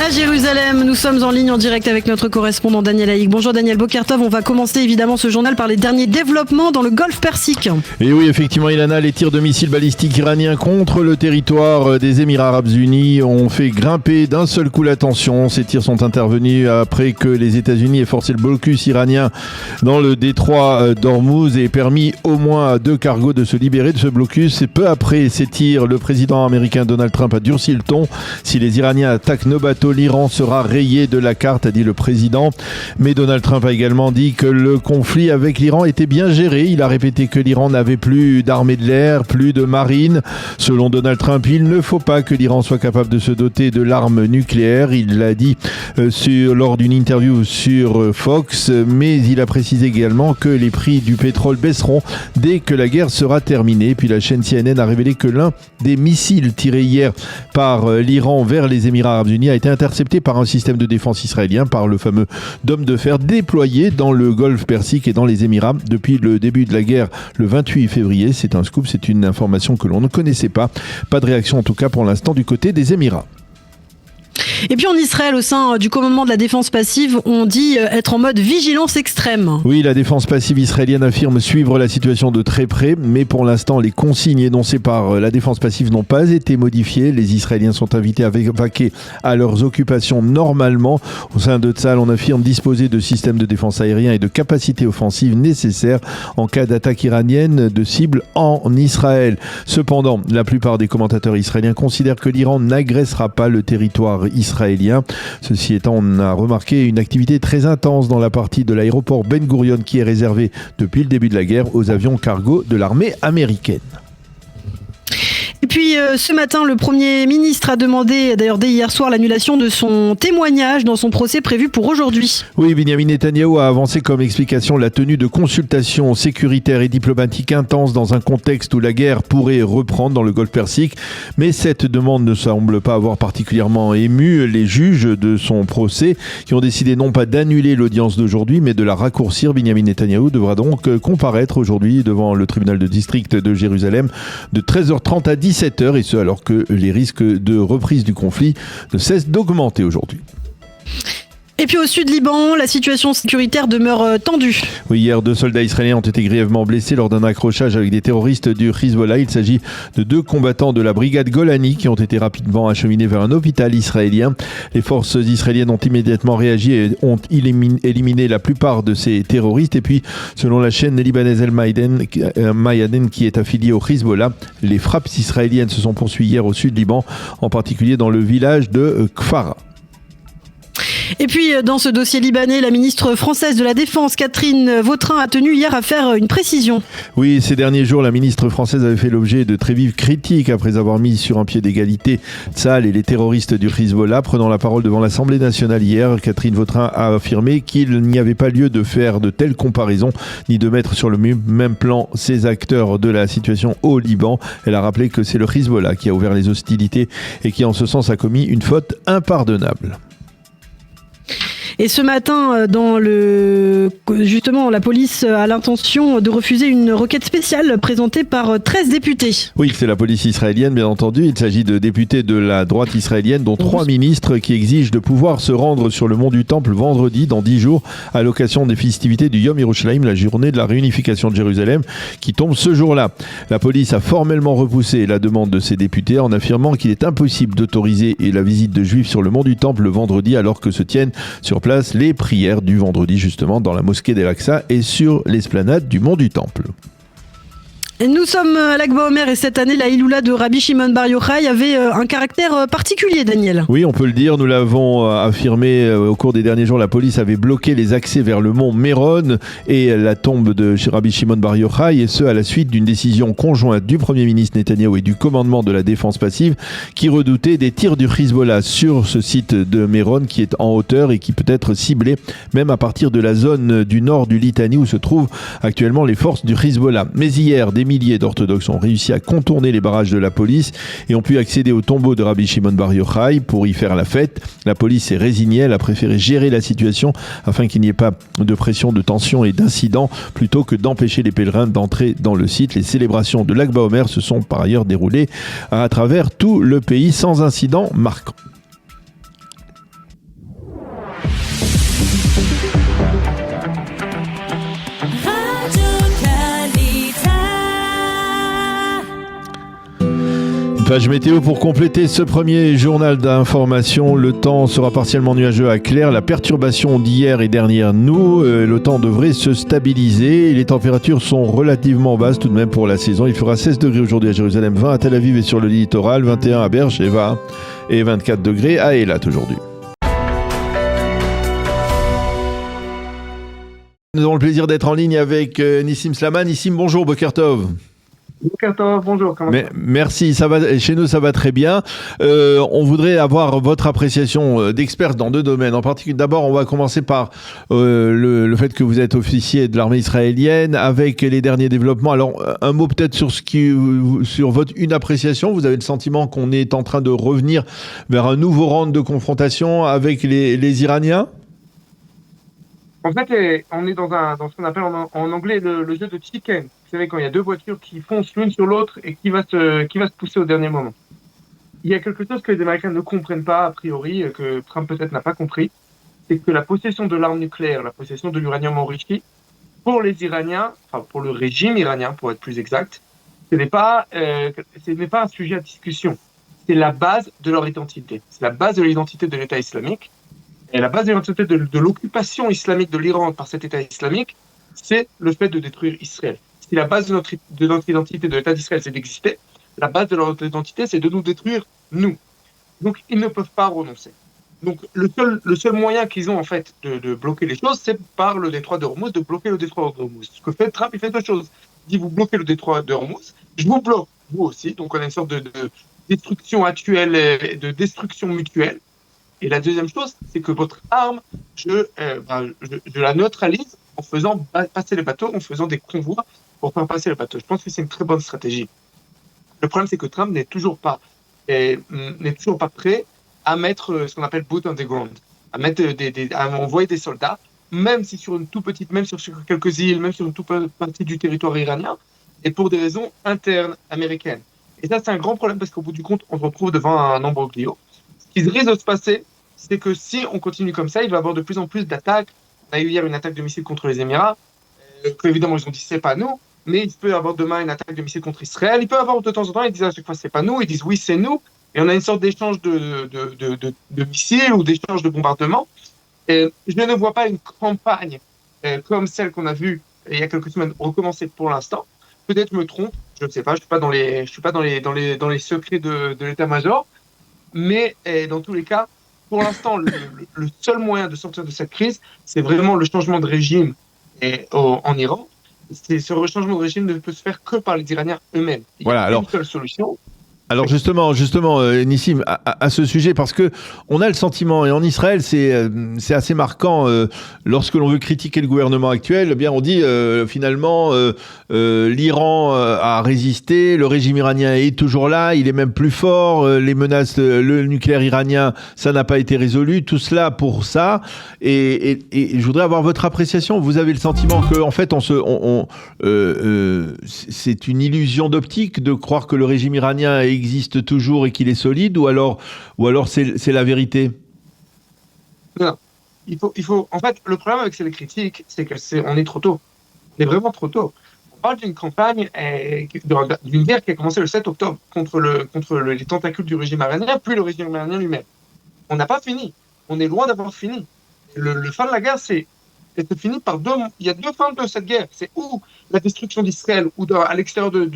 À Jérusalem, nous sommes en ligne en direct avec notre correspondant Daniel Haïk. Bonjour Daniel Bokertov, on va commencer évidemment ce journal par les derniers développements dans le Golfe Persique. Et oui, effectivement Ilana, les tirs de missiles balistiques iraniens contre le territoire des Émirats Arabes Unis ont fait grimper d'un seul coup la tension. Ces tirs sont intervenus après que les États-Unis aient forcé le blocus iranien dans le détroit d'Ormuz et permis au moins à 2 cargos de se libérer de ce blocus. Et peu après ces tirs, le président américain Donald Trump a durci le ton. Si les Iraniens attaquent nos bateaux, l'Iran sera rayé de la carte, a dit le président. Mais Donald Trump a également dit que le conflit avec l'Iran était bien géré. Il a répété que l'Iran n'avait plus d'armée de l'air, plus de marine. Selon Donald Trump, il ne faut pas que l'Iran soit capable de se doter de l'arme nucléaire. Il l'a dit lors d'une interview sur Fox, mais il a précisé également que les prix du pétrole baisseront dès que la guerre sera terminée. Puis la chaîne CNN a révélé que l'un des missiles tirés hier par l'Iran vers les Émirats Arabes Unis a été intercepté par un système de défense israélien, par le fameux dôme de fer déployé dans le Golfe Persique et dans les Émirats depuis le début de la guerre le 28 février. C'est un scoop, c'est une information que l'on ne connaissait pas. Pas de réaction en tout cas pour l'instant du côté des Émirats. Et puis en Israël, au sein du commandement de la défense passive, on dit être en mode vigilance extrême. Oui, la défense passive israélienne affirme suivre la situation de très près, mais pour l'instant, les consignes énoncées par la défense passive n'ont pas été modifiées. Les Israéliens sont invités à vaquer à leurs occupations normalement. Au sein de Tsahal, on affirme disposer de systèmes de défense aérien et de capacités offensives nécessaires en cas d'attaque iranienne de cibles en Israël. Cependant, la plupart des commentateurs israéliens considèrent que l'Iran n'agressera pas le territoire israélien. Ceci étant, on a remarqué une activité très intense dans la partie de l'aéroport Ben Gurion qui est réservée depuis le début de la guerre aux avions cargo de l'armée américaine. Et puis ce matin, le Premier ministre a demandé, d'ailleurs dès hier soir, l'annulation de son témoignage dans son procès prévu pour aujourd'hui. Oui, Benyamin Netanyahou a avancé comme explication la tenue de consultations sécuritaires et diplomatiques intenses dans un contexte où la guerre pourrait reprendre dans le Golfe Persique. Mais cette demande ne semble pas avoir particulièrement ému les juges de son procès qui ont décidé non pas d'annuler l'audience d'aujourd'hui mais de la raccourcir. Benyamin Netanyahou devra donc comparaître aujourd'hui devant le tribunal de district de Jérusalem de 13h30 à 17h, et ce alors que les risques de reprise du conflit ne cessent d'augmenter aujourd'hui. Et puis au sud Liban, la situation sécuritaire demeure tendue. Oui, hier, 2 soldats israéliens ont été grièvement blessés lors d'un accrochage avec des terroristes du Hezbollah. Il s'agit de 2 combattants de la brigade Golani qui ont été rapidement acheminés vers un hôpital israélien. Les forces israéliennes ont immédiatement réagi et ont éliminé la plupart de ces terroristes. Et puis, selon la chaîne libanaise El Mayadin qui est affiliée au Hezbollah, les frappes israéliennes se sont poursuivies hier au sud Liban, en particulier dans le village de Kfara. Et puis, dans ce dossier libanais, la ministre française de la Défense, Catherine Vautrin, a tenu hier à faire une précision. Oui, ces derniers jours, la ministre française avait fait l'objet de très vives critiques après avoir mis sur un pied d'égalité Tsahal et les terroristes du Hezbollah. Prenant la parole devant l'Assemblée nationale hier, Catherine Vautrin a affirmé qu'il n'y avait pas lieu de faire de telles comparaisons, ni de mettre sur le même plan ces acteurs de la situation au Liban. Elle a rappelé que c'est le Hezbollah qui a ouvert les hostilités et qui, en ce sens, a commis une faute impardonnable. Et ce matin, justement, la police a l'intention de refuser une requête spéciale présentée par 13 députés. Oui, c'est la police israélienne, bien entendu. Il s'agit de députés de la droite israélienne, dont 3 ministres qui exigent de pouvoir se rendre sur le mont du Temple vendredi, dans 10 jours, à l'occasion des festivités du Yom Yerushalayim, la journée de la réunification de Jérusalem, qui tombe ce jour-là. La police a formellement repoussé la demande de ces députés en affirmant qu'il est impossible d'autoriser la visite de juifs sur le mont du Temple le vendredi, alors que se tiennent sur place les prières du vendredi justement dans la mosquée d'El-Aqsa et sur l'esplanade du mont du Temple. Nous sommes à l'Akba Omer et cette année, la Iloula de Rabbi Shimon Bar Yochai avait un caractère particulier, Daniel. Oui, on peut le dire, nous l'avons affirmé au cours des derniers jours. La police avait bloqué les accès vers le mont Méron et la tombe de Rabbi Shimon Bar Yochai, et ce à la suite d'une décision conjointe du Premier ministre Netanyahou et du commandement de la défense passive qui redoutait des tirs du Hezbollah sur ce site de Méron qui est en hauteur et qui peut être ciblé même à partir de la zone du nord du Litanie où se trouvent actuellement les forces du Hezbollah. Mais hier, des milliers d'orthodoxes ont réussi à contourner les barrages de la police et ont pu accéder au tombeau de Rabbi Shimon Bar Yochai pour y faire la fête. La police s'est résignée, elle a préféré gérer la situation afin qu'il n'y ait pas de pression, de tension et d'incidents plutôt que d'empêcher les pèlerins d'entrer dans le site. Les célébrations de l'Akba Omer se sont par ailleurs déroulées à travers tout le pays sans incident marquant. Page météo pour compléter ce premier journal d'information. Le temps sera partiellement nuageux à clair. La perturbation d'hier est derrière nous. Le temps devrait se stabiliser. Les températures sont relativement basses tout de même pour la saison. Il fera 16 degrés aujourd'hui à Jérusalem, 20 à Tel Aviv et sur le littoral, 21 à Beersheva et 24 degrés à Eilat aujourd'hui. Nous avons le plaisir d'être en ligne avec Nissim Slama. Nissim, bonjour, Boker Tov. Bonjour, comment ça va ? Merci, ça va, chez nous ça va très bien. On voudrait avoir votre appréciation d'expert dans deux domaines. En particulier, d'abord, on va commencer par le fait que vous êtes officier de l'armée israélienne avec les derniers développements. Alors, un mot peut-être sur votre une appréciation. Vous avez le sentiment qu'on est en train de revenir vers un nouveau round de confrontation avec les Iraniens ? En fait, on est dans ce qu'on appelle en anglais le jeu de chicken. Vous savez, quand il y a deux voitures qui foncent l'une sur l'autre et qui va se pousser au dernier moment. Il y a quelque chose que les Américains ne comprennent pas, a priori, que Trump peut-être n'a pas compris, c'est que la possession de l'arme nucléaire, la possession de l'uranium enrichi, pour les Iraniens, enfin pour le régime iranien, pour être plus exact, ce n'est pas un sujet à discussion. C'est la base de leur identité. C'est la base de l'identité de l'État islamique. Et la base de l'identité de l'occupation islamique de l'Iran par cet État islamique, c'est le fait de détruire Israël. Si la base de notre identité de l'État d'Israël, c'est d'exister, la base de leur identité, c'est de nous détruire, nous. Donc, ils ne peuvent pas renoncer. Donc, le seul moyen qu'ils ont, en fait, de bloquer les choses, c'est par le détroit de Hormuz, de bloquer le détroit de Hormuz. Ce que fait Trump, il fait deux choses. Il dit, vous bloquez le détroit de Hormuz, je vous bloque, vous aussi. Donc, on a une sorte de destruction actuelle et de destruction mutuelle. Et la deuxième chose, c'est que votre arme, je la neutralise en faisant passer les bateaux, en faisant des convois pour faire passer les bateaux. Je pense que c'est une très bonne stratégie. Le problème, c'est que Trump n'est toujours pas prêt à mettre ce qu'on appelle boot on the ground, à envoyer des soldats, même si sur une toute petite, même sur quelques îles, même sur une toute petite partie du territoire iranien, et pour des raisons internes américaines. Et ça, c'est un grand problème parce qu'au bout du compte, on se retrouve devant un imbroglio. Ce qui risque de se passer, c'est que si on continue comme ça, il va y avoir de plus en plus d'attaques. On a eu hier une attaque de missiles contre les Émirats, que évidemment ils ont dit c'est pas nous, mais il peut y avoir demain une attaque de missiles contre Israël. Il peut y avoir de temps en temps, ils disent à chaque fois c'est pas nous, ils disent oui c'est nous, et on a une sorte d'échange de missiles ou d'échange de bombardements. Et je ne vois pas une campagne comme celle qu'on a vue il y a quelques semaines recommencer pour l'instant. Peut-être je me trompe, je ne sais pas, je suis pas dans les secrets de l'état-major. Mais dans tous les cas, pour l'instant, le seul moyen de sortir de cette crise, c'est vraiment le changement de régime en Iran. Ce changement de régime ne peut se faire que par les Iraniens eux-mêmes. Il y a une seule solution. Alors justement, Nissim, à ce sujet, parce que on a le sentiment, et en Israël, c'est assez marquant, lorsque l'on veut critiquer le gouvernement actuel, eh bien on dit finalement l'Iran a résisté, le régime iranien est toujours là, il est même plus fort, les menaces, le nucléaire iranien, ça n'a pas été résolu, tout cela pour ça. Et je voudrais avoir votre appréciation. Vous avez le sentiment que en fait, c'est une illusion d'optique de croire que le régime iranien existe toujours et qu'il est solide, ou alors c'est la vérité? Non, il faut. En fait, le problème avec ces critiques, c'est que on est trop tôt. On est vraiment trop tôt. On parle d'une campagne, d'une guerre qui a commencé le 7 octobre contre les tentacules du régime iranien, puis le régime iranien lui-même. On n'a pas fini. On est loin d'avoir fini. Le fin de la guerre, c'est fini par deux. Il y a deux fins de cette guerre. C'est ou la destruction d'Israël, ou à l'extérieur de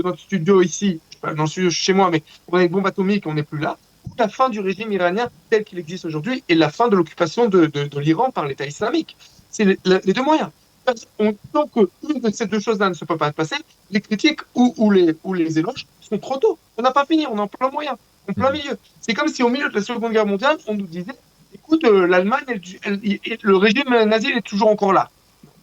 notre studio ici, dans le studio chez moi, mais on a des bombes atomiques, on n'est plus là, ou la fin du régime iranien tel qu'il existe aujourd'hui, et la fin de l'occupation de l'Iran par l'État islamique. C'est les deux moyens. Tant qu'une de ces deux choses-là ne se peut pas passer, les critiques ou les éloges sont trop tôt. On n'a pas fini, on est en plein moyen, en plein milieu. C'est comme si au milieu de la Seconde Guerre mondiale, on nous disait écoute, l'Allemagne, le régime nazi est toujours encore là.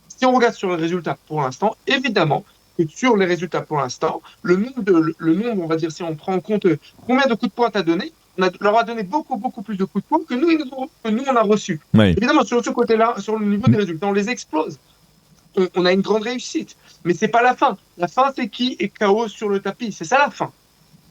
Si on regarde sur les résultats pour l'instant, évidemment que sur les résultats pour l'instant, le nombre, on va dire, si on prend en compte combien de coups de poing t'as donné, on leur a donné beaucoup plus de coups de poing que nous on a reçu. Oui. Évidemment, sur ce côté-là, sur le niveau des résultats, on les explose. On a une grande réussite. Mais c'est pas la fin. La fin, c'est qui est KO sur le tapis. C'est ça la fin.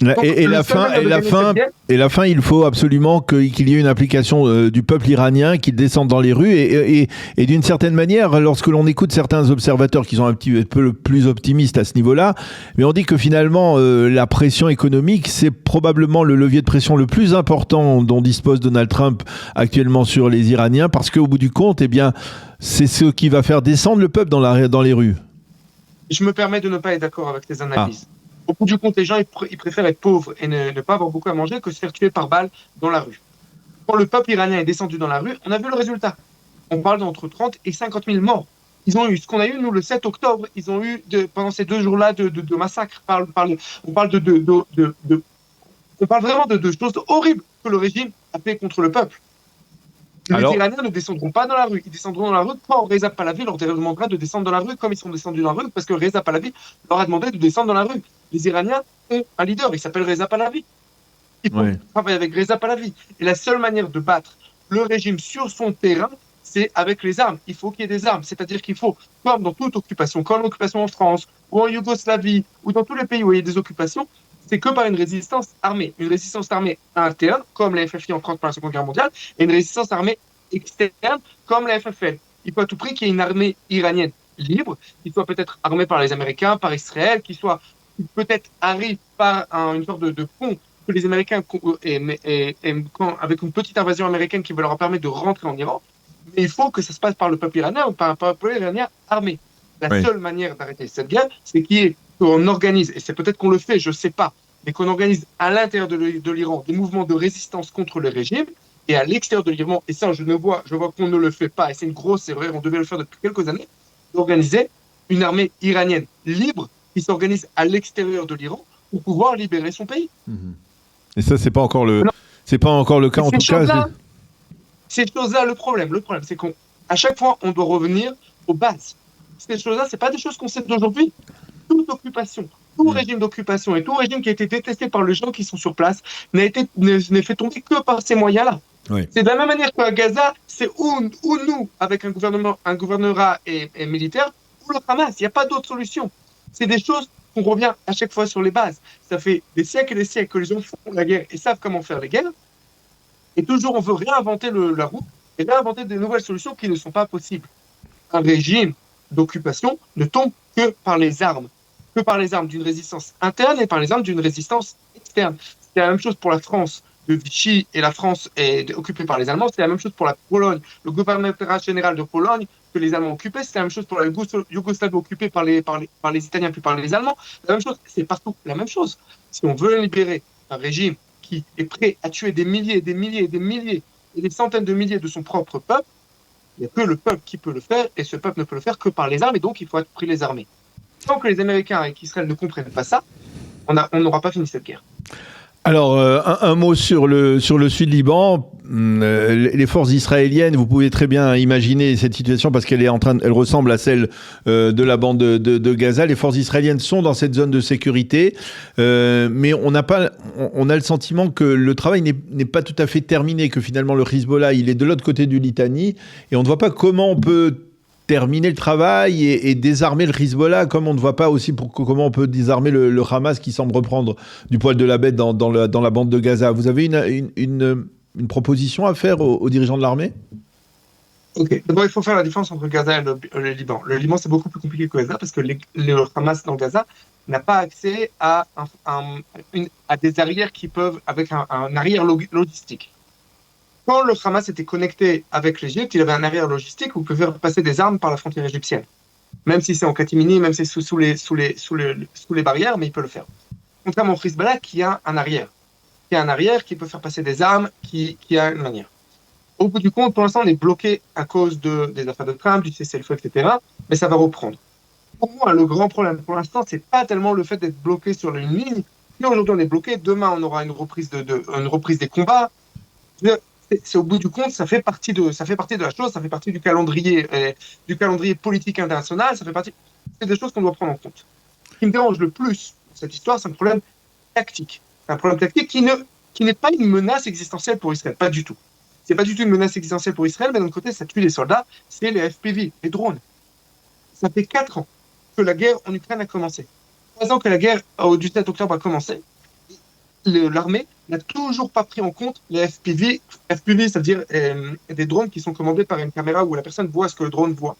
Donc, Et le la seul fin, moyen de gagner cette guerre, et la fin, il faut absolument qu'il y ait une implication du peuple iranien, qu'il descende dans les rues. Et d'une certaine manière, lorsque l'on écoute certains observateurs qui sont un petit peu plus optimistes à ce niveau-là, mais on dit que finalement, la pression économique, c'est probablement le levier de pression le plus important dont dispose Donald Trump actuellement sur les Iraniens, parce qu'au bout du compte, eh bien, c'est ce qui va faire descendre le peuple dans les rues. je me permets de ne pas être d'accord avec tes analyses. Au bout du compte, les gens, ils préfèrent être pauvres et ne pas avoir beaucoup à manger que se faire tuer par balle dans la rue. Quand le peuple iranien est descendu dans la rue, on a vu le résultat. On parle d'entre 30 et 50 000 morts. Ils ont eu ce qu'on a eu, nous, le 7 octobre. Ils ont eu, pendant ces 2 jours-là, de massacres. On parle vraiment de choses horribles que le régime a fait contre le peuple. Les Iraniens ne descendront pas dans la rue. Ils descendront dans la rue quand Reza Pahlavi leur demandera de descendre dans la rue, comme ils sont descendus dans la rue, parce que Reza Pahlavi leur a demandé de descendre dans la rue. Les Iraniens ont un leader, il s'appelle Reza Pahlavi. Il faut travailler avec Reza Pahlavi. Et la seule manière de battre le régime sur son terrain, c'est avec les armes. Il faut qu'il y ait des armes. C'est-à-dire qu'il faut, comme dans toute occupation, comme l'occupation en France, ou en Yougoslavie, ou dans tous les pays où il y a des occupations, c'est que par une résistance armée. Une résistance armée interne, comme la FFI en France pendant la Seconde Guerre mondiale, et une résistance armée externe, comme la FFL. Il faut à tout prix qu'il y ait une armée iranienne libre, qui soit peut-être armée par les Américains, par Israël, qui peut-être arrive par une sorte de pont que les Américains, avec une petite invasion américaine qui va leur permettre de rentrer en Iran. Mais il faut que ça se passe par le peuple iranien ou par un peuple iranien armé. La seule manière d'arrêter cette guerre, c'est qu'on organise, et c'est peut-être qu'on le fait, je ne sais pas, mais qu'on organise à l'intérieur de l'Iran des mouvements de résistance contre le régime, et à l'extérieur de l'Iran, et ça je vois qu'on ne le fait pas, et c'est une grosse erreur, on devait le faire depuis quelques années, d'organiser une armée iranienne libre qui s'organise à l'extérieur de l'Iran pour pouvoir libérer son pays. Et ça, c'est pas encore le cas en tout cas. Ces choses-là, le problème, c'est qu'à chaque fois, on doit revenir aux bases. Ces choses-là, c'est pas des choses qu'on sait d'aujourd'hui. Toute occupation, tout régime d'occupation et tout régime qui a été détesté par les gens qui sont sur place n'est fait tomber que par ces moyens-là. Oui. C'est de la même manière qu'à Gaza, c'est ou nous, avec un gouvernorat et militaire, ou le Hamas. Il n'y a pas d'autre solution. C'est des choses qu'on revient à chaque fois sur les bases. Ça fait des siècles et des siècles que les gens font la guerre et savent comment faire les guerres. Et toujours, on veut réinventer la route et réinventer des nouvelles solutions qui ne sont pas possibles. Un régime d'occupation ne tombe que par les armes d'une résistance interne et par les armes d'une résistance externe. C'est la même chose pour la France de Vichy et la France est occupée par les Allemands. C'est la même chose pour la Pologne. Le gouvernement général de Pologne que les Allemands occupaient, c'est la même chose pour la Yougoslavie occupée par les Italiens puis par les Allemands. La même chose, c'est partout la même chose. Si on veut libérer un régime qui est prêt à tuer des milliers et des milliers et des milliers et des centaines de milliers de son propre peuple, il n'y a que le peuple qui peut le faire, et ce peuple ne peut le faire que par les armes, et donc il faut être pris les armées. Tant que les Américains et qu'Israël ne comprennent pas ça, on n'aura pas fini cette guerre. Alors, un mot sur le sud Liban. Les forces israéliennes, vous pouvez très bien imaginer cette situation parce qu'elle ressemble à celle de la bande de Gaza. Les forces israéliennes sont dans cette zone de sécurité, mais on a le sentiment que le travail n'est pas tout à fait terminé, que finalement le Hezbollah, il est de l'autre côté du Litani, et on ne voit pas comment on peut terminer le travail et désarmer le Hezbollah, comme on ne voit pas aussi comment on peut désarmer le Hamas qui semble reprendre du poil de la bête dans la bande de Gaza. Vous avez une proposition à faire aux dirigeants de l'armée ? Ok. D'abord, il faut faire la différence entre Gaza et le Liban. Le Liban, c'est beaucoup plus compliqué que Gaza parce que le Hamas dans Gaza n'a pas accès à des arrières qui peuvent, avec un arrière logistique. Quand le Hamas était connecté avec l'Égypte, il avait un arrière logistique où il pouvait faire passer des armes par la frontière égyptienne. Même si c'est en catimini, même si c'est sous les barrières, mais il peut le faire. Contrairement au Hezbollah qui a un arrière. Qui peut faire passer des armes, qui a une manière. Au bout du compte, pour l'instant, on est bloqué à cause des affaires de Trump, du cessez-le-feu, etc. Mais ça va reprendre. Pour moi, le grand problème, pour l'instant, c'est pas tellement le fait d'être bloqué sur une ligne. Si aujourd'hui on est bloqué, demain on aura une reprise des combats. C'est au bout du compte, ça fait partie de la chose, ça fait partie du calendrier politique international, c'est des choses qu'on doit prendre en compte. Ce qui me dérange le plus dans cette histoire, c'est un problème tactique. C'est un problème tactique qui n'est pas une menace existentielle pour Israël, pas du tout. C'est pas du tout une menace existentielle pour Israël, mais d'un côté, ça tue les soldats, c'est les FPV, les drones. Ça fait 4 ans que la guerre en Ukraine a commencé. 3 ans que la guerre du 7 octobre a commencé. l'armée n'a toujours pas pris en compte les FPV. FPV, c'est-à-dire des drones qui sont commandés par une caméra où la personne voit ce que le drone voit.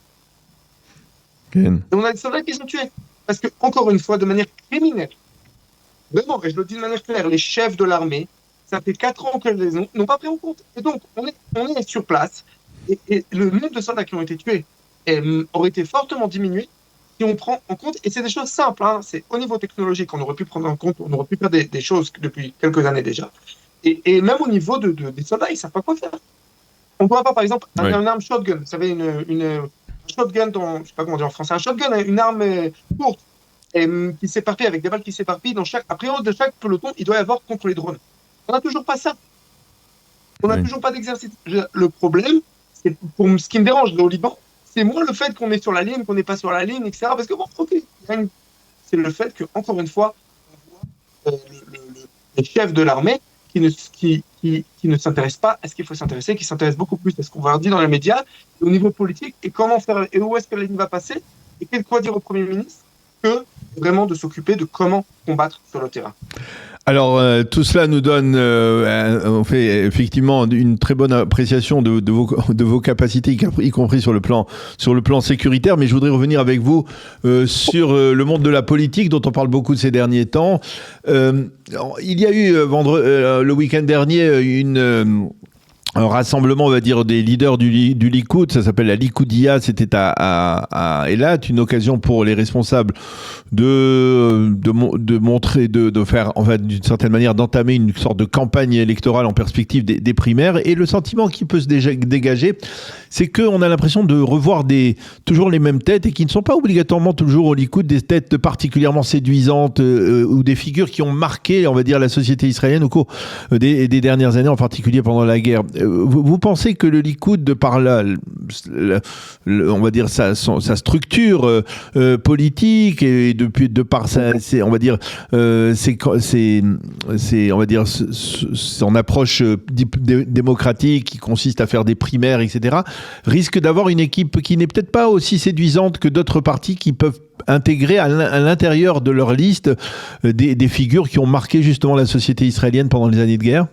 Okay. Et on a des soldats qui sont tués. Parce que, encore une fois, de manière criminelle, vraiment, et je le dis de manière claire, les chefs de l'armée, ça fait 4 ans que les n'ont pas pris en compte. Et donc, on est sur place, et le nombre de soldats qui ont été tués aurait été fortement diminué si on prend en compte, et c'est des choses simples, hein, c'est au niveau technologique, on aurait pu prendre en compte, on aurait pu faire des choses depuis quelques années déjà. Et même au niveau des soldats, ils ne savent pas quoi faire. On ne doit pas, par exemple, une arme shotgun. Vous savez, une shotgun, je ne sais pas comment dire en français, un shotgun, une arme courte qui s'éparpille avec des balles qui s'éparpillent. Après, de chaque peloton, il doit y avoir contre les drones. On n'a toujours pas ça. On n'a toujours pas d'exercice. Le problème, c'est pour ce qui me dérange au Liban, c'est moins le fait qu'on est sur la ligne, qu'on n'est pas sur la ligne, etc. Parce que bon, ok, c'est le fait que, encore une fois, on voit les chefs de l'armée qui ne s'intéressent pas à ce qu'il faut s'intéresser, qui s'intéressent beaucoup plus à ce qu'on va leur dire dans les médias, au niveau politique, et comment faire, et où est-ce que la ligne va passer, et quoi dire au Premier ministre, que vraiment de s'occuper de comment combattre sur le terrain. Alors, tout cela nous donne, on fait effectivement une très bonne appréciation de vos capacités, y compris sur le plan sécuritaire. Mais je voudrais revenir avec vous sur le monde de la politique, dont on parle beaucoup ces derniers temps. Il y a eu le week-end dernier un rassemblement, on va dire, des leaders du Likoud, ça s'appelle la Likoudia, c'était à Eilat, une occasion pour les responsables de montrer, de faire, en fait, d'une certaine manière, d'entamer une sorte de campagne électorale en perspective des primaires. Et le sentiment qui peut se dégager, c'est qu'on a l'impression de revoir toujours les mêmes têtes et qui ne sont pas obligatoirement toujours au Likoud des têtes particulièrement séduisantes ou des figures qui ont marqué, on va dire, la société israélienne au cours des dernières années, en particulier pendant la guerre. Vous pensez que le Likoud, de par on va dire sa structure politique et de par on va dire on va dire son approche démocratique qui consiste à faire des primaires, etc., risque d'avoir une équipe qui n'est peut-être pas aussi séduisante que d'autres partis qui peuvent intégrer à l'intérieur de leur liste des figures qui ont marqué justement la société israélienne pendant les années de guerre?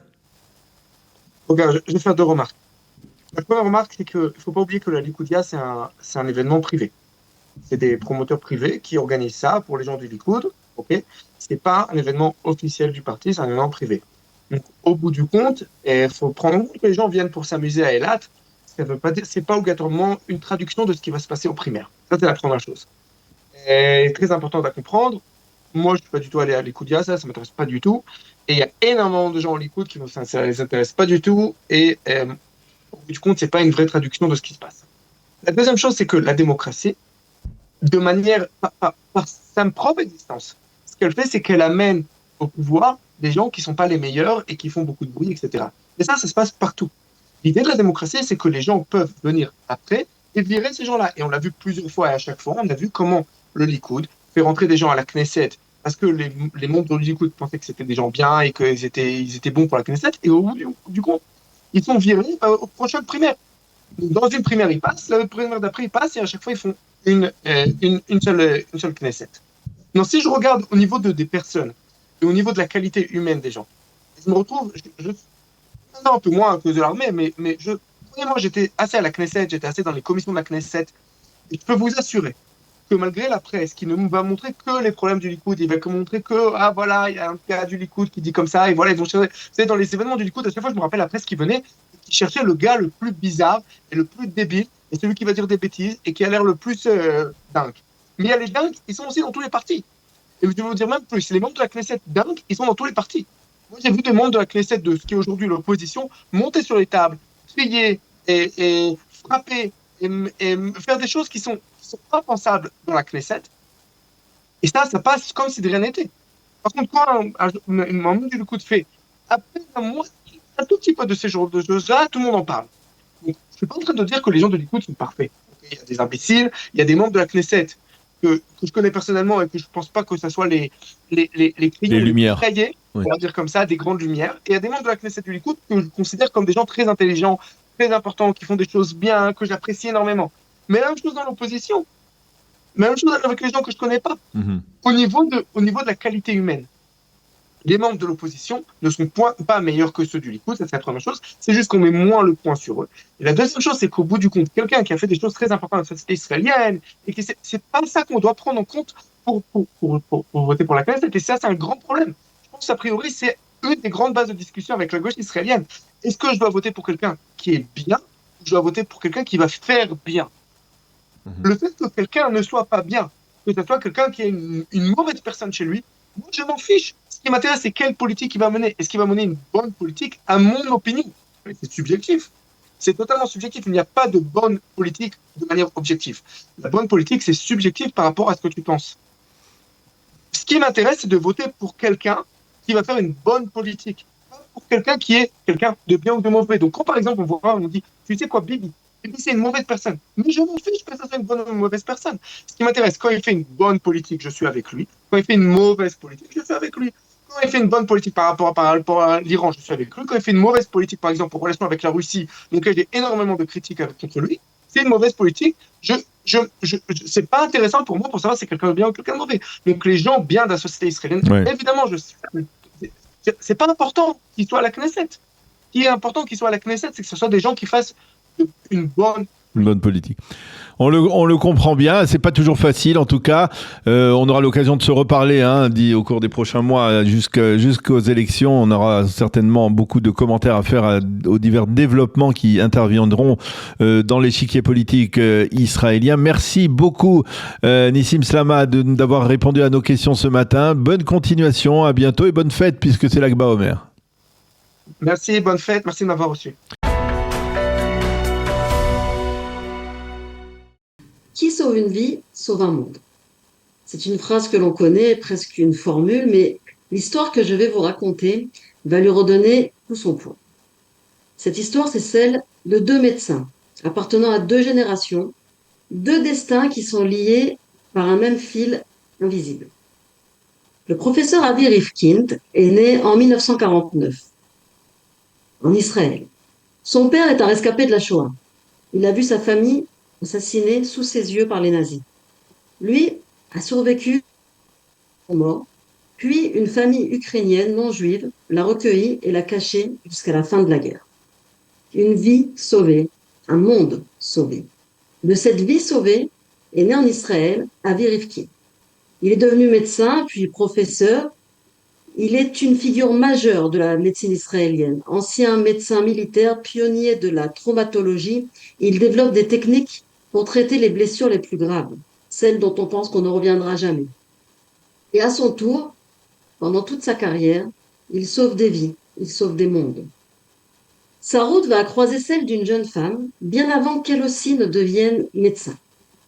Regarde, je vais faire 2 remarques. La première remarque, c'est qu'il ne faut pas oublier que la Likoudia, c'est un événement privé. C'est des promoteurs privés qui organisent ça pour les gens du Likoud. Okay, ce n'est pas un événement officiel du parti, c'est un événement privé. Donc, au bout du compte, il faut prendre en compte que les gens viennent pour s'amuser à Eilat. Ça veut pas dire, c'est pas obligatoirement une traduction de ce qui va se passer aux primaires. Ça, c'est la première chose. Et très important à comprendre. Moi, je ne suis pas du tout allé à Likoudia, ça ne m'intéresse pas du tout. Et il y a énormément de gens au Likoud qui ne les intéressent pas du tout. Et au bout du compte, ce n'est pas une vraie traduction de ce qui se passe. La deuxième chose, c'est que la démocratie, de manière, par sa propre existence, ce qu'elle fait, c'est qu'elle amène au pouvoir des gens qui ne sont pas les meilleurs et qui font beaucoup de bruit, etc. Et ça se passe partout. L'idée de la démocratie, c'est que les gens peuvent venir après et virer ces gens-là. Et on l'a vu plusieurs fois et à chaque fois, on a vu comment le Likoud fait rentrer des gens à la Knesset parce que les membres du Likoud pensaient que c'était des gens bien et qu'ils étaient bons pour la Knesset. Et au bout du compte, ils sont virés aux prochaines primaires. Dans une primaire, ils passent, la primaire d'après, ils passent et à chaque fois, ils font une seule Knesset. Donc, si je regarde au niveau des personnes et au niveau de la qualité humaine des gens, je me retrouve, un peu moins à cause de l'armée, mais moi, j'étais assez à la Knesset, j'étais assez dans les commissions de la Knesset. Et je peux vous assurer que malgré la presse qui ne va montrer que les problèmes du Likoud, il va montrer que, voilà, il y a un gars du Likoud qui dit comme ça, et voilà, ils vont chercher. Vous savez, dans les événements du Likoud, à chaque fois, je me rappelle la presse qui venait, qui cherchait le gars le plus bizarre et le plus débile, et celui qui va dire des bêtises et qui a l'air le plus dingue. Mais il y a les dingues, ils sont aussi dans tous les partis. Et je vais vous dire même plus, les membres de la Knesset dingues, ils sont dans tous les partis. Moi, j'ai vu des membres de la Knesset, de ce qui est aujourd'hui l'opposition, monter sur les tables, crier et frapper et faire des choses qui sont impensables dans la Knesset. Et ça passe comme si de rien n'était. Par contre, quand un membre du Likoud fait après un tout petit peu de ces genres de choses-là, tout le monde en parle. Donc, je ne suis pas en train de dire que les gens de Likoud sont parfaits. Il y a des imbéciles, il y a des membres de la Knesset que je connais personnellement et que je ne pense pas que ce soit les lumières. Taillés, on va dire comme ça, des grandes lumières. Et il y a des membres de la Knesset du Likoud que je considère comme des gens très intelligents, très importants, qui font des choses bien, que j'apprécie énormément. Mais la même chose dans l'opposition. Même chose avec les gens que je ne connais pas. Mm-hmm. Au niveau de la qualité humaine. les membres de l'opposition ne sont pas meilleurs que ceux du Likoud, ça c'est la première chose. C'est juste qu'on met moins le point sur eux. Et la deuxième chose, c'est qu'au bout du compte, quelqu'un qui a fait des choses très importantes dans la société israélienne, et que c'est pas ça qu'on doit prendre en compte pour voter pour la Knesset. Et ça, c'est un grand problème. Je pense, a priori, c'est une des grandes bases de discussion avec la gauche israélienne. Est-ce que je dois voter pour quelqu'un qui est bien, ou je dois voter pour quelqu'un qui va faire bien? Le fait que quelqu'un ne soit pas bien, que ce soit quelqu'un qui est une mauvaise personne chez lui, moi, je m'en fiche. Ce qui m'intéresse, c'est quelle politique il va mener. Est-ce qu'il va mener une bonne politique? À mon opinion, c'est subjectif. C'est totalement subjectif. Il n'y a pas de bonne politique de manière objective. La bonne politique, c'est subjectif par rapport à ce que tu penses. Ce qui m'intéresse, c'est de voter pour quelqu'un qui va faire une bonne politique. Pas pour quelqu'un qui est quelqu'un de bien ou de mauvais. Donc, quand par exemple, on dit, tu sais quoi, Bibi, c'est une mauvaise personne. Mais je m'en fiche que ça soit une bonne ou une mauvaise personne. Ce qui m'intéresse, quand il fait une bonne politique, je suis avec lui. Quand il fait une mauvaise politique, je suis avec lui. Quand il fait une bonne politique par rapport à l'Iran, je suis avec lui. Quand il fait une mauvaise politique, par exemple, en relation avec la Russie, donc j'ai énormément de critiques contre lui, c'est une mauvaise politique. C'est pas intéressant pour moi pour savoir si c'est quelqu'un de bien ou quelqu'un de mauvais. Donc les gens bien de la société israélienne, évidemment, c'est pas important qu'ils soient à la Knesset. Ce qui est important qu'ils soient à la Knesset, c'est que ce soit des gens qui fassent une bonne politique. On le comprend bien, c'est pas toujours facile en tout cas. On aura l'occasion de se reparler au cours des prochains mois jusqu'aux élections. On aura certainement beaucoup de commentaires à faire aux divers développements qui interviendront dans l'échiquier politique israélien. Merci beaucoup Nissim Slama d'avoir répondu à nos questions ce matin. Bonne continuation, à bientôt et bonne fête puisque c'est l'Akba Omer. Merci, bonne fête, merci de m'avoir reçu. Qui sauve une vie, sauve un monde. C'est une phrase que l'on connaît, presque une formule, mais l'histoire que je vais vous raconter va lui redonner tout son poids. Cette histoire, c'est celle de deux médecins, appartenant à deux générations, deux destins qui sont liés par un même fil invisible. Le professeur Avi Rifkind est né en 1949, en Israël. Son père est un rescapé de la Shoah. Il a vu sa famille assassinée sous ses yeux par les nazis. Lui a survécu aux morts, puis une famille ukrainienne non juive l'a recueilli et l'a caché jusqu'à la fin de la guerre. Une vie sauvée, un monde sauvé. De cette vie sauvée est né en Israël Avi Rifkin. Il est devenu médecin, puis professeur. Il est une figure majeure de la médecine israélienne. Ancien médecin militaire, pionnier de la traumatologie, il développe des techniques pour traiter les blessures les plus graves, celles dont on pense qu'on ne reviendra jamais. Et à son tour, pendant toute sa carrière, il sauve des vies, il sauve des mondes. Sa route va croiser celle d'une jeune femme, bien avant qu'elle aussi ne devienne médecin.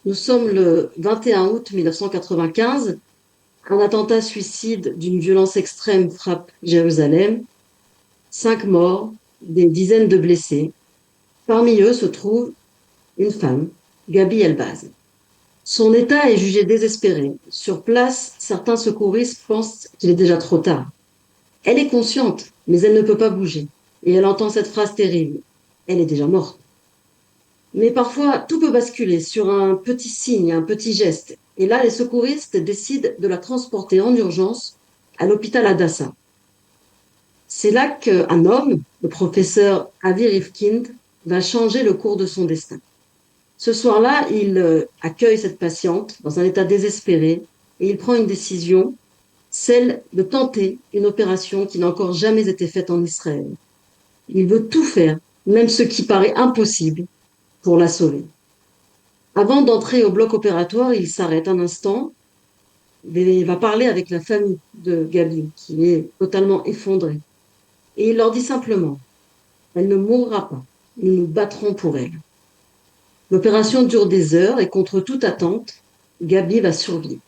Nous sommes le 21 août 1995. Un attentat suicide d'une violence extrême frappe Jérusalem. 5 morts, des dizaines de blessés. Parmi eux se trouve une femme, Gabi Elbaz. Son état est jugé désespéré. Sur place, certains secouristes pensent qu'il est déjà trop tard. Elle est consciente, mais elle ne peut pas bouger. Et elle entend cette phrase terrible. Elle est déjà morte. Mais parfois, tout peut basculer sur un petit signe, un petit geste. Et là, les secouristes décident de la transporter en urgence à l'hôpital Hadassah. C'est là qu'un homme, le professeur Avi Rifkind, va changer le cours de son destin. Ce soir-là, il accueille cette patiente dans un état désespéré et il prend une décision, celle de tenter une opération qui n'a encore jamais été faite en Israël. Il veut tout faire, même ce qui paraît impossible, pour la sauver. Avant d'entrer au bloc opératoire, il s'arrête un instant, il va parler avec la famille de Gabi, qui est totalement effondrée. Et il leur dit simplement, elle ne mourra pas, nous nous battrons pour elle. L'opération dure des heures et contre toute attente, Gabi va survivre.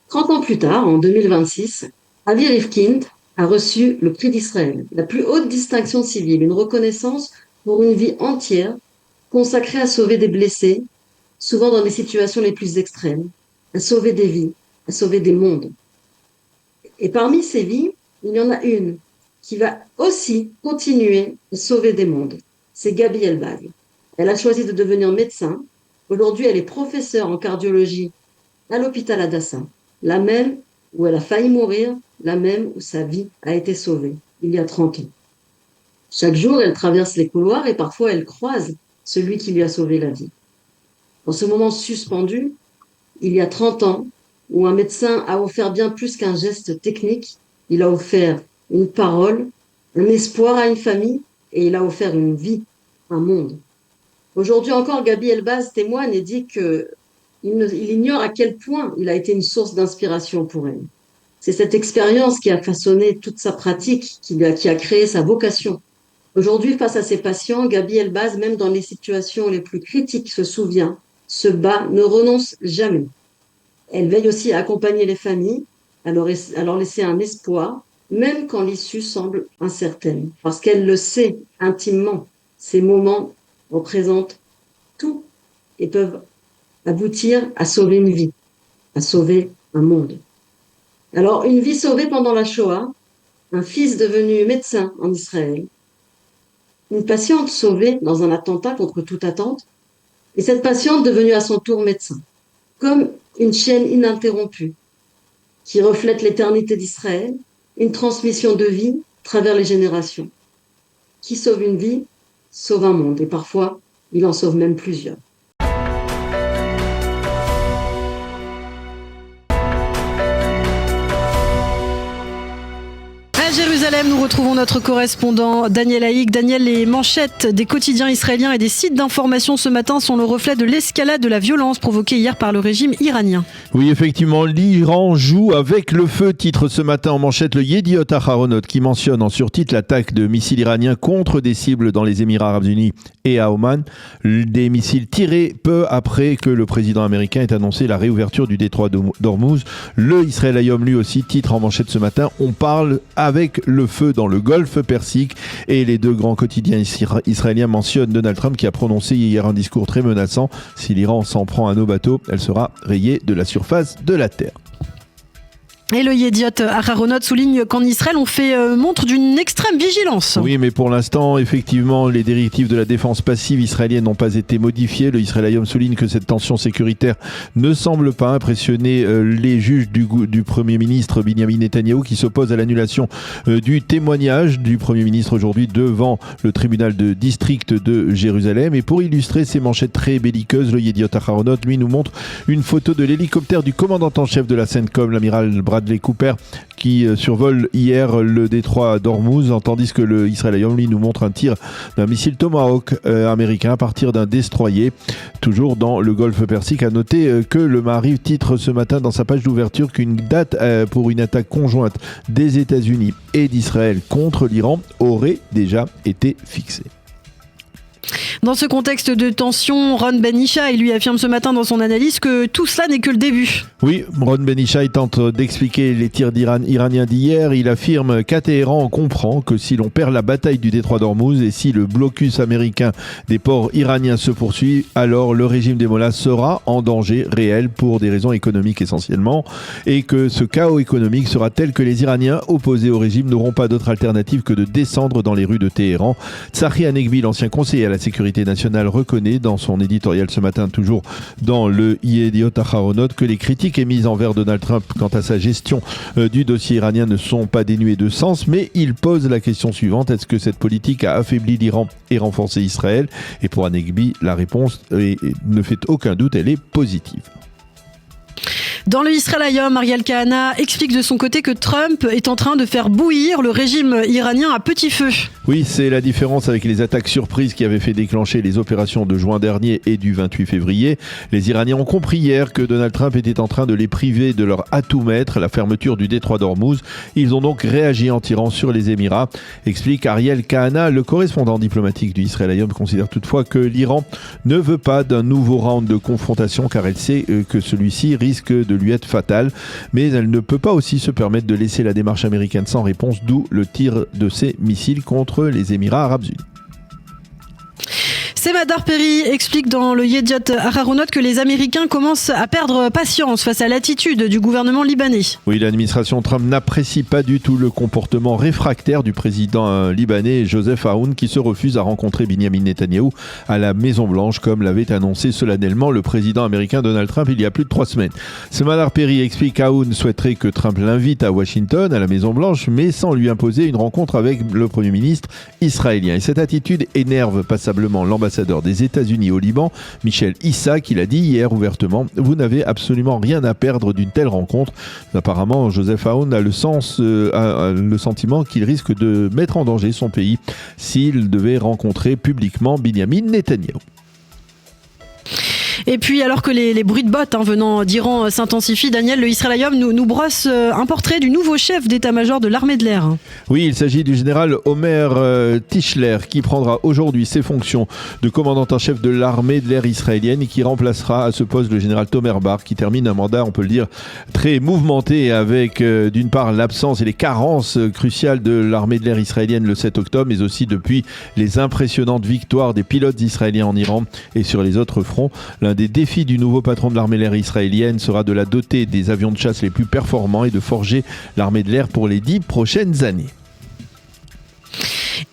30 ans plus tard, en 2026, Avi Rifkind a reçu le prix d'Israël, la plus haute distinction civile, une reconnaissance pour une vie entière consacrée à sauver des blessés, souvent dans des situations les plus extrêmes, à sauver des vies, à sauver des mondes. Et parmi ces vies, il y en a une qui va aussi continuer à sauver des mondes. C'est Gabi Elbaz. Elle a choisi de devenir médecin. Aujourd'hui, elle est professeure en cardiologie à l'hôpital Hadassah, la même où elle a failli mourir, la même où sa vie a été sauvée, il y a 30 ans. Chaque jour, elle traverse les couloirs et parfois elle croise celui qui lui a sauvé la vie. Dans ce moment suspendu, il y a 30 ans, où un médecin a offert bien plus qu'un geste technique, il a offert une parole, un espoir à une famille et il a offert une vie, un monde. Aujourd'hui encore, Gabi Elbaz témoigne et dit qu'il ignore à quel point il a été une source d'inspiration pour elle. C'est cette expérience qui a façonné toute sa pratique, qui a créé sa vocation. Aujourd'hui, face à ses patients, Gabi Elbaz, même dans les situations les plus critiques, se souvient, se bat, ne renonce jamais. Elle veille aussi à accompagner les familles, à leur laisser un espoir, même quand l'issue semble incertaine, parce qu'elle le sait intimement. Ces moments représentent tout et peuvent aboutir à sauver une vie, à sauver un monde. Alors, une vie sauvée pendant la Shoah, un fils devenu médecin en Israël, une patiente sauvée dans un attentat contre toute attente, et cette patiente devenue à son tour médecin, comme une chaîne ininterrompue qui reflète l'éternité d'Israël, une transmission de vie à travers les générations. Qui sauve une vie, sauve un monde, et parfois, il en sauve même plusieurs. À Jérusalem, nous retrouvons notre correspondant Daniel Haïk. Daniel, les manchettes des quotidiens israéliens et des sites d'information ce matin sont le reflet de l'escalade de la violence provoquée hier par le régime iranien. Oui, effectivement, l'Iran joue avec le feu, titre ce matin en manchette le Yediot Aharonot, qui mentionne en surtitre l'attaque de missiles iraniens contre des cibles dans les Émirats Arabes Unis et à Oman. Des missiles tirés peu après que le président américain ait annoncé la réouverture du détroit d'Ormuz. Le Israël Hayom, lui aussi, titre en manchette ce matin, on parle avec le feu dans le golfe Persique, et les deux grands quotidiens israéliens mentionnent Donald Trump qui a prononcé hier un discours très menaçant. Si l'Iran s'en prend à nos bateaux, elle sera rayée de la surface de la Terre. Et le Yediot Aharonot souligne qu'en Israël, on fait montre d'une extrême vigilance. Oui, mais pour l'instant, effectivement, les directives de la défense passive israélienne n'ont pas été modifiées. Le Israël Hayom souligne que cette tension sécuritaire ne semble pas impressionner les juges du Premier ministre Benjamin Netanyahou, qui s'oppose à l'annulation du témoignage du Premier ministre aujourd'hui devant le tribunal de district de Jérusalem. Et pour illustrer ces manchettes très belliqueuses, le Yediot Aharonot, lui, nous montre une photo de l'hélicoptère du commandant en chef de la CENTCOM, l'amiral Bradley Cooper, qui survole hier le détroit d'Ormuz, tandis que le Israël Hayom nous montre un tir d'un missile Tomahawk américain à partir d'un destroyer, toujours dans le golfe Persique. À noter que le Maariv titre ce matin dans sa page d'ouverture qu'une date pour une attaque conjointe des États-Unis et d'Israël contre l'Iran aurait déjà été fixée. Dans ce contexte de tension, Ron Ben Ishai lui affirme ce matin dans son analyse que tout cela n'est que le début. Oui, Ron Ben Ishai tente d'expliquer les tirs iraniens d'hier. Il affirme qu'à Téhéran, on comprend que si l'on perd la bataille du détroit d'Ormuz et si le blocus américain des ports iraniens se poursuit, alors le régime des Mollahs sera en danger réel pour des raisons économiques essentiellement, et que ce chaos économique sera tel que les Iraniens opposés au régime n'auront pas d'autre alternative que de descendre dans les rues de Téhéran. Tsahi Hanegbi, l'ancien conseiller à la sécurité nationale, reconnaît dans son éditorial ce matin, toujours dans le Yediot Aharonot, que les critiques émises envers Donald Trump quant à sa gestion du dossier iranien ne sont pas dénuées de sens, mais il pose la question suivante: est-ce que cette politique a affaibli l'Iran et renforcé Israël? Et pour Hanegbi, la réponse ne fait aucun doute, elle est positive. Dans le Israël Hayom, Ariel Kahana explique de son côté que Trump est en train de faire bouillir le régime iranien à petit feu. Oui, c'est la différence avec les attaques surprises qui avaient fait déclencher les opérations de juin dernier et du 28 février. Les Iraniens ont compris hier que Donald Trump était en train de les priver de leur atout-maître, la fermeture du détroit d'Ormuz. Ils ont donc réagi en tirant sur les Émirats, explique Ariel Kahana. Le correspondant diplomatique du Israël Hayom considère toutefois que l'Iran ne veut pas d'un nouveau round de confrontation, car elle sait que celui-ci risque de lui être fatal, mais elle ne peut pas aussi se permettre de laisser la démarche américaine sans réponse, d'où le tir de ses missiles contre les Émirats Arabes Unis. C'est Madar Perry explique dans le Yediot Aharonot que les Américains commencent à perdre patience face à l'attitude du gouvernement libanais. Oui, l'administration Trump n'apprécie pas du tout le comportement réfractaire du président libanais Joseph Aoun qui se refuse à rencontrer Binyamin Netanyahou à la Maison-Blanche comme l'avait annoncé solennellement le président américain Donald Trump il y a plus de 3 semaines. Ce Madar Perry explique qu'Aoun souhaiterait que Trump l'invite à Washington, à la Maison-Blanche, mais sans lui imposer une rencontre avec le Premier ministre israélien. Et cette attitude énerve passablement l'ambassadeur des États-Unis au Liban, Michel Issa, qui l'a dit hier ouvertement. Vous n'avez absolument rien à perdre d'une telle rencontre. Apparemment, Joseph Aoun a le sentiment qu'il risque de mettre en danger son pays s'il devait rencontrer publiquement Binyamin Netanyahou. Et puis, alors que les bruits de bottes venant d'Iran s'intensifient, Daniel, le Israël Hayom nous brosse un portrait du nouveau chef d'état-major de l'armée de l'air. Oui, il s'agit du général Omer Tischler qui prendra aujourd'hui ses fonctions de commandant en chef de l'armée de l'air israélienne et qui remplacera à ce poste le général Tomer Bar qui termine un mandat, on peut le dire, très mouvementé avec d'une part l'absence et les carences cruciales de l'armée de l'air israélienne le 7 octobre, mais aussi depuis les impressionnantes victoires des pilotes israéliens en Iran et sur les autres fronts. L'un des défis du nouveau patron de l'armée de l'air israélienne sera de la doter des avions de chasse les plus performants et de forger l'armée de l'air pour les 10 prochaines années.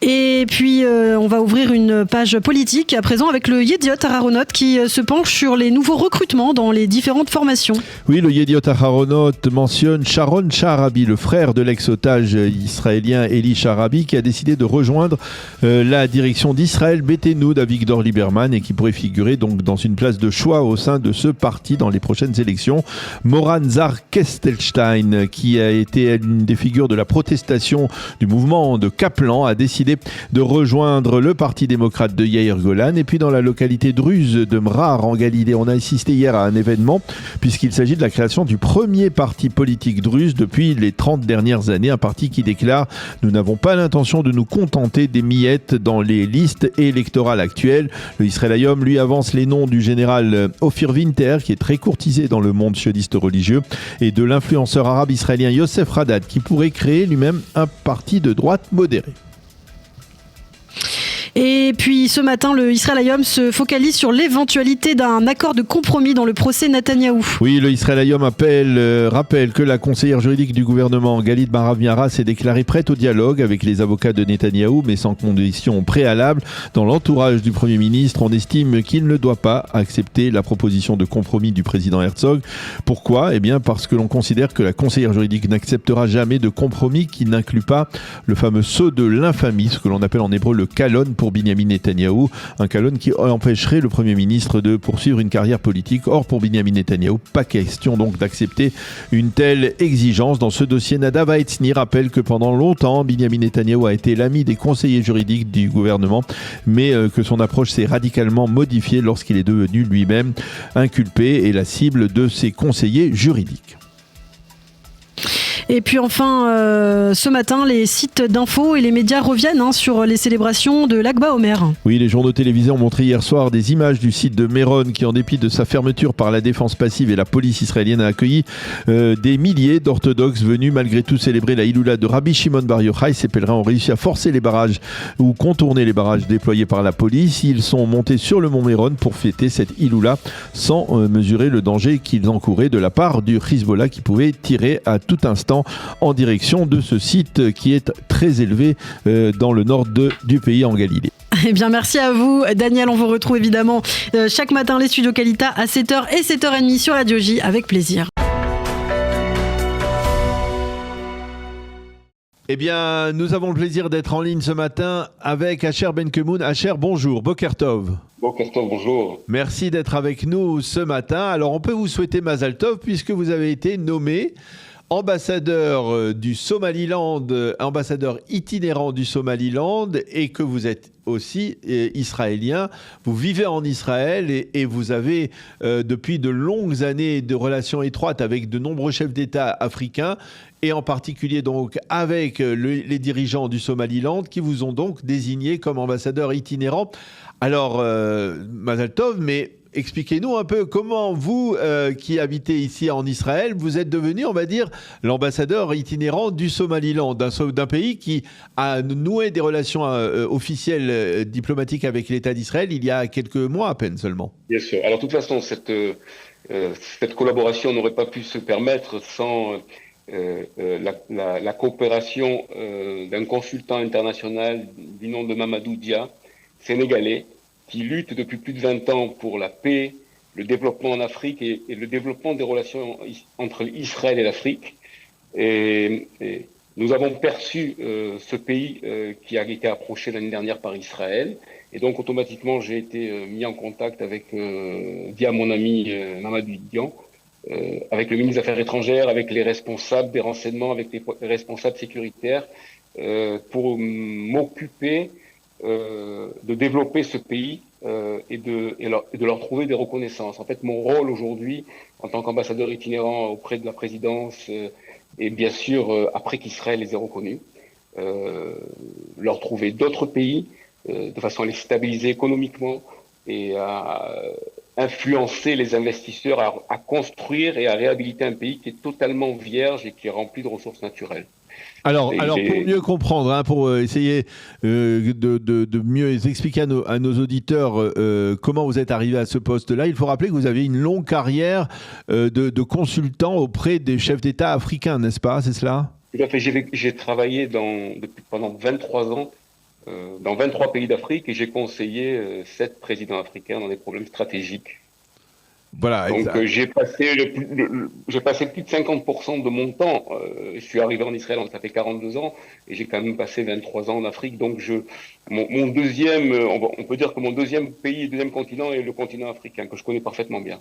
Et puis, on va ouvrir une page politique à présent avec le Yediot Aharonot qui se penche sur les nouveaux recrutements dans les différentes formations. Oui, le Yediot Aharonot mentionne Sharon Sharabi, le frère de l'ex-otage israélien Eli Sharabi, qui a décidé de rejoindre la direction d'Israël Beitenou d'Avigdor Lieberman et qui pourrait figurer donc dans une place de choix au sein de ce parti dans les prochaines élections. Moran Zar Kestelstein, qui a été une des figures de la protestation du mouvement de Kaplan, a décidé de rejoindre le parti démocrate de Yair Golan. Et puis dans la localité druze de Mrar en Galilée, on a assisté hier à un événement puisqu'il s'agit de la création du premier parti politique druze depuis les 30 dernières années, un parti qui déclare « Nous n'avons pas l'intention de nous contenter des miettes dans les listes électorales actuelles ». Le Israël Hayom lui avance les noms du général Ophir Winter, qui est très courtisé dans le monde sioniste religieux, et de l'influenceur arabe israélien Youssef Radad, qui pourrait créer lui-même un parti de droite modéré. Et puis ce matin, le Israël Hayom se focalise sur l'éventualité d'un accord de compromis dans le procès Netanyahou. Oui, le Israël Hayom rappelle que la conseillère juridique du gouvernement, Galit Barav-Miara, s'est déclarée prête au dialogue avec les avocats de Netanyahou, mais sans condition préalable. Dans l'entourage du Premier ministre, on estime qu'il ne doit pas accepter la proposition de compromis du président Herzog. Pourquoi ? Eh bien parce que l'on considère que la conseillère juridique n'acceptera jamais de compromis qui n'inclut pas le fameux sceau de l'infamie, ce que l'on appelle en hébreu le kalon pour Binyamin Netanyahou, un kalon qui empêcherait le Premier ministre de poursuivre une carrière politique. Or, pour Binyamin Netanyahou, pas question donc d'accepter une telle exigence. Dans ce dossier, Nadav Haitzny rappelle que pendant longtemps, Binyamin Netanyahou a été l'ami des conseillers juridiques du gouvernement, mais que son approche s'est radicalement modifiée lorsqu'il est devenu lui-même inculpé et la cible de ses conseillers juridiques. Et puis enfin, ce matin, les sites d'infos et les médias reviennent sur les célébrations de l'Akba Omer. Oui, les journaux télévisés ont montré hier soir des images du site de Méron qui, en dépit de sa fermeture par la défense passive et la police israélienne, a accueilli des milliers d'orthodoxes venus malgré tout célébrer la Iloula de Rabbi Shimon Bar Yochai. Ces pèlerins ont réussi à forcer les barrages ou contourner les barrages déployés par la police. Ils sont montés sur le mont Méron pour fêter cette Iloula sans mesurer le danger qu'ils encouraient de la part du Hezbollah qui pouvait tirer à tout instant en direction de ce site qui est très élevé dans le nord du pays en Galilée. Eh bien, merci à vous, Daniel. On vous retrouve évidemment chaque matin les studios Qualita à 7h et 7h30 sur Radio J avec plaisir. Eh bien, nous avons le plaisir d'être en ligne ce matin avec Asher Benkemoun. Asher, bonjour. Boker Tov. Boker Tov, bonjour. Merci d'être avec nous ce matin. Alors, on peut vous souhaiter Mazal Tov puisque vous avez été nommé ambassadeur du Somaliland, ambassadeur itinérant du Somaliland, et que vous êtes aussi israélien. Vous vivez en Israël et vous avez depuis de longues années de relations étroites avec de nombreux chefs d'État africains et en particulier donc avec les dirigeants du Somaliland qui vous ont donc désigné comme ambassadeur itinérant. Alors, Mazal Tov, mais expliquez-nous un peu comment vous, qui habitez ici en Israël, vous êtes devenu, on va dire, l'ambassadeur itinérant du Somaliland, d'un pays qui a noué des relations officielles diplomatiques avec l'État d'Israël il y a quelques mois à peine seulement. Bien sûr. Alors, de toute façon, cette collaboration n'aurait pas pu se permettre sans la coopération d'un consultant international du nom de Mamadou Dia, sénégalais, qui lutte depuis plus de 20 ans pour la paix, le développement en Afrique et le développement des relations entre Israël et l'Afrique. Et nous avons perçu ce pays qui a été approché l'année dernière par Israël. Et donc, automatiquement, j'ai été mis en contact via mon ami Mamadou Dian, avec le ministre des Affaires étrangères, avec les responsables des renseignements, avec les responsables sécuritaires, pour m'occuper de développer ce pays et de leur trouver des reconnaissances. En fait, mon rôle aujourd'hui, en tant qu'ambassadeur itinérant auprès de la présidence, et bien sûr, après qu'Israël les ait reconnus, leur trouver d'autres pays, de façon à les stabiliser économiquement et à influencer les investisseurs à construire et à réhabiliter un pays qui est totalement vierge et qui est rempli de ressources naturelles. Alors pour mieux comprendre, pour essayer de mieux expliquer à nos auditeurs comment vous êtes arrivé à ce poste-là, il faut rappeler que vous avez une longue carrière de consultant auprès des chefs d'État africains, n'est-ce pas? C'est cela? Tout à fait. J'ai travaillé pendant 23 ans dans 23 pays d'Afrique et j'ai conseillé 7 présidents africains dans des problèmes stratégiques. Voilà. Donc j'ai passé plus de 50% de mon temps. Je suis arrivé en Israël, ça fait 42 ans, et j'ai quand même passé 23 ans en Afrique. Donc mon deuxième, on peut dire que mon deuxième pays, deuxième continent est le continent africain, que je connais parfaitement bien.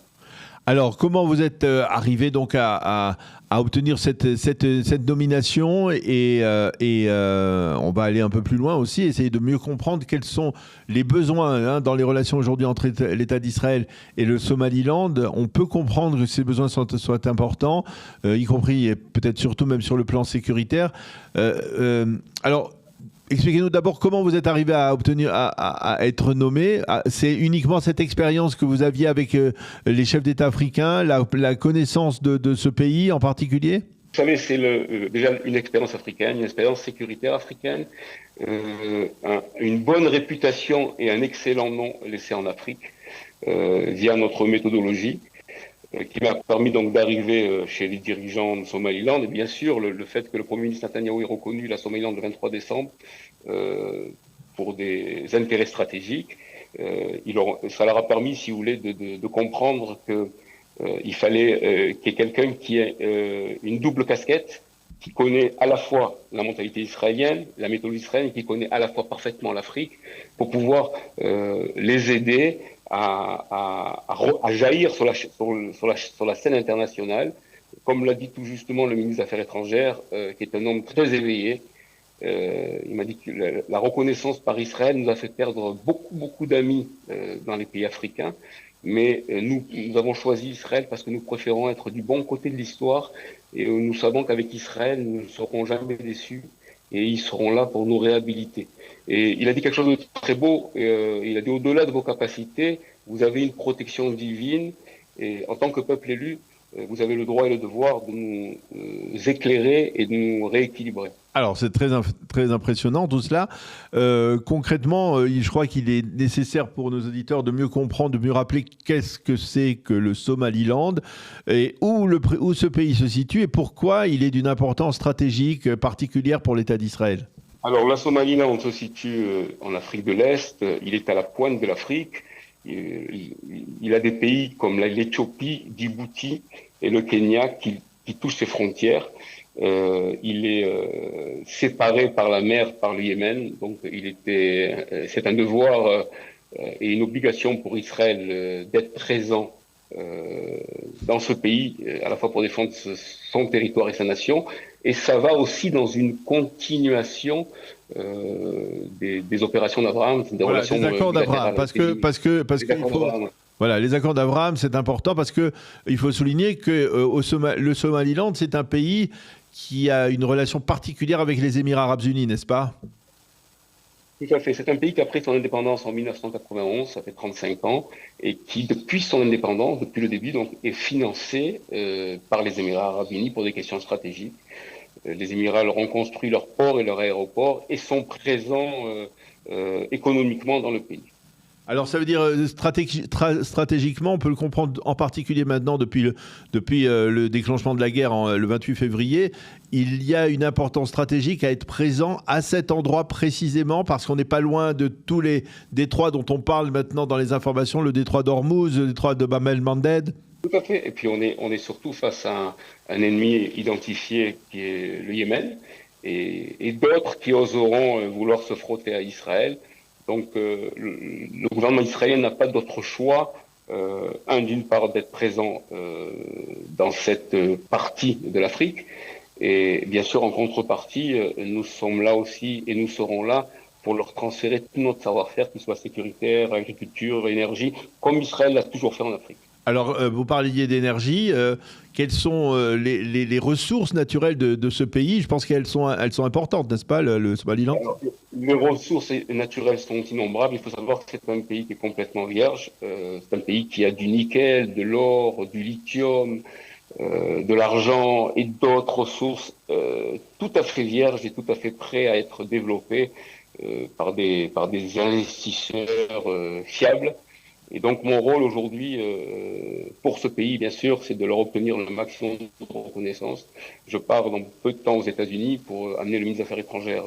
Alors, comment vous êtes arrivé donc à obtenir cette nomination et on va aller un peu plus loin aussi, essayer de mieux comprendre quels sont les besoins dans les relations aujourd'hui entre l'État d'Israël et le Somaliland. On peut comprendre que ces besoins soient importants, y compris et peut-être surtout même sur le plan sécuritaire. Alors, expliquez-nous d'abord comment vous êtes arrivé à être nommé. C'est uniquement cette expérience que vous aviez avec les chefs d'État africains, la connaissance de ce pays en particulier? Vous savez, c'est déjà une expérience africaine, une expérience sécuritaire africaine, une bonne réputation et un excellent nom laissé en Afrique via notre méthodologie, qui m'a permis donc d'arriver chez les dirigeants de Somaliland. Et bien sûr, le fait que le Premier ministre Netanyahou ait reconnu la Somaliland le 23 décembre pour des intérêts stratégiques, ça leur a permis, si vous voulez, de comprendre que il fallait qu'il y ait quelqu'un qui ait une double casquette, qui connaît à la fois la mentalité israélienne, la méthodologie israélienne, qui connaît à la fois parfaitement l'Afrique, pour pouvoir les aider à jaillir sur la scène internationale, comme l'a dit tout justement le ministre des Affaires étrangères, qui est un homme très éveillé. Il m'a dit que la reconnaissance par Israël nous a fait perdre beaucoup d'amis dans les pays africains, mais nous avons choisi Israël parce que nous préférons être du bon côté de l'histoire et nous savons qu'avec Israël, nous ne serons jamais déçus et ils seront là pour nous réhabiliter. Et il a dit quelque chose de très beau, il a dit au-delà de vos capacités, vous avez une protection divine et en tant que peuple élu, vous avez le droit et le devoir de nous éclairer et de nous rééquilibrer. Alors, c'est très impressionnant tout cela. Concrètement, je crois qu'il est nécessaire pour nos auditeurs de mieux comprendre, de mieux rappeler qu'est-ce que c'est que le Somaliland et où ce pays se situe et pourquoi il est d'une importance stratégique particulière pour l'État d'Israël. Alors, la Somaliland se situe en Afrique de l'Est. Il est à la pointe de l'Afrique. Il a des pays comme l'Éthiopie, Djibouti et le Kenya qui touchent ses frontières. Il est séparé par la mer par le Yémen, donc c'est un devoir et une obligation pour Israël d'être présent dans ce pays, à la fois pour défendre son territoire et sa nation, et ça va aussi dans une continuation des opérations d'Abraham, des relations des accords d'Abraham, parce que voilà, les accords d'Abraham, c'est important parce que il faut souligner que le Somaliland, c'est un pays qui a une relation particulière avec les Émirats arabes unis, n'est-ce pas? Tout à fait. C'est un pays qui a pris son indépendance en 1991, ça fait 35 ans, et qui, depuis son indépendance, depuis le début, donc, est financé par les Émirats arabes unis pour des questions stratégiques. Les Émirats leur ont construit leurs ports et leurs aéroports et sont présents économiquement dans le pays. Alors ça veut dire stratégiquement, on peut le comprendre en particulier maintenant depuis le déclenchement de la guerre le 28 février, il y a une importance stratégique à être présent à cet endroit précisément parce qu'on n'est pas loin de tous les détroits dont on parle maintenant dans les informations, le détroit d'Ormuz, le détroit de Bab el-Mandeb. Tout à fait. Et puis on est surtout face à un ennemi identifié qui est le Yémen et d'autres qui oseront vouloir se frotter à Israël. Donc le gouvernement israélien n'a pas d'autre choix, d'une part d'être présent dans cette partie de l'Afrique, et bien sûr en contrepartie, nous sommes là aussi et nous serons là pour leur transférer tout notre savoir-faire, qu'il soit sécuritaire, agriculture, énergie, comme Israël l'a toujours fait en Afrique. Alors, vous parliez d'énergie. Quelles sont les ressources naturelles de ce pays? Je pense qu'elles sont importantes, n'est-ce pas, le Somaliland? Alors, les ressources naturelles sont innombrables. Il faut savoir que c'est un pays qui est complètement vierge. C'est un pays qui a du nickel, de l'or, du lithium, de l'argent et d'autres ressources tout à fait vierges et tout à fait prêts à être développées par des investisseurs fiables. Et donc mon rôle aujourd'hui pour ce pays, bien sûr, c'est de leur obtenir le maximum de reconnaissance. Je pars dans peu de temps aux États-Unis pour amener le ministre des Affaires étrangères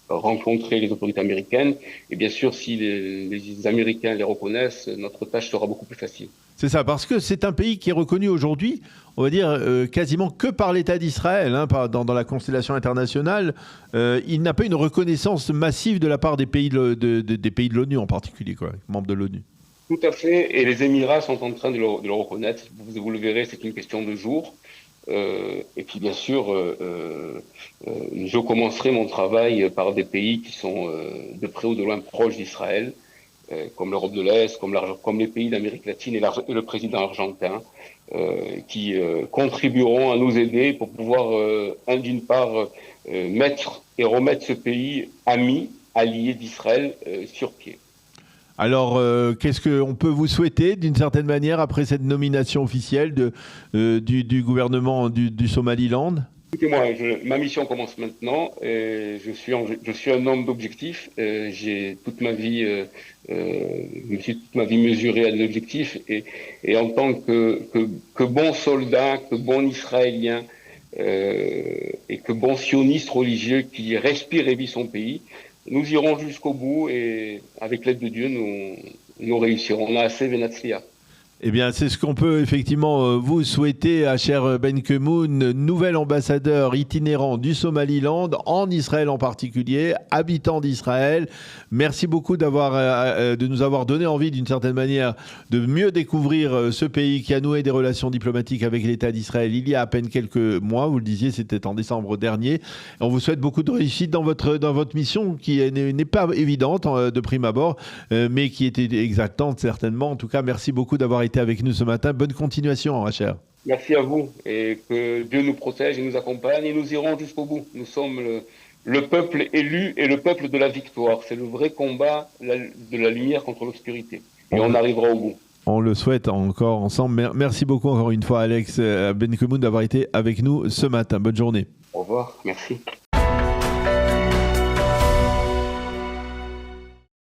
rencontrer les autorités américaines. Et bien sûr, si les Américains les reconnaissent, notre tâche sera beaucoup plus facile. C'est ça, parce que c'est un pays qui est reconnu aujourd'hui, on va dire, quasiment que par l'État d'Israël, hein, dans la constellation internationale. Il n'a pas une reconnaissance massive de la part des pays de l'ONU en particulier, quoi, membres de l'ONU. Tout à fait, et les Émirats sont en train de le reconnaître. Vous le verrez, c'est une question de jours. Et puis bien sûr, je commencerai mon travail par des pays qui sont de près ou de loin proches d'Israël, comme l'Europe de l'Est, comme les pays d'Amérique latine et le président argentin, qui contribueront à nous aider pour pouvoir, d'une part, mettre et remettre ce pays ami, allié d'Israël, sur pied. Alors, qu'est-ce qu'on peut vous souhaiter d'une certaine manière après cette nomination officielle du gouvernement du Somaliland? Écoutez-moi, ma mission commence maintenant. Et je suis un homme d'objectifs. J'ai toute ma vie, je me suis toute ma vie mesuré à des objectifs. Et en tant que bon soldat, que bon Israélien et que bon sioniste religieux qui respire et vit son pays, nous irons jusqu'au bout et avec l'aide de Dieu, nous réussirons. On a assez Venatzlia. Eh bien, c'est ce qu'on peut effectivement vous souhaiter, cher Ben Kemoun, nouvel ambassadeur itinérant du Somaliland, en Israël en particulier, habitant d'Israël. Merci beaucoup de nous avoir donné envie, d'une certaine manière, de mieux découvrir ce pays qui a noué des relations diplomatiques avec l'État d'Israël il y a à peine quelques mois. Vous le disiez, c'était en décembre dernier. On vous souhaite beaucoup de réussite dans votre mission, qui n'est pas évidente de prime abord, mais qui était exactante certainement. En tout cas, merci beaucoup d'avoir été avec nous ce matin. Bonne continuation, cher. Merci à vous et que Dieu nous protège et nous accompagne et nous irons jusqu'au bout. Nous sommes le peuple élu et le peuple de la victoire. C'est le vrai combat de la lumière contre l'obscurité. Et on arrivera au bout. On le souhaite encore ensemble. Merci beaucoup encore une fois, Alex Ben Kemoun, d'avoir été avec nous ce matin. Bonne journée. Au revoir. Merci.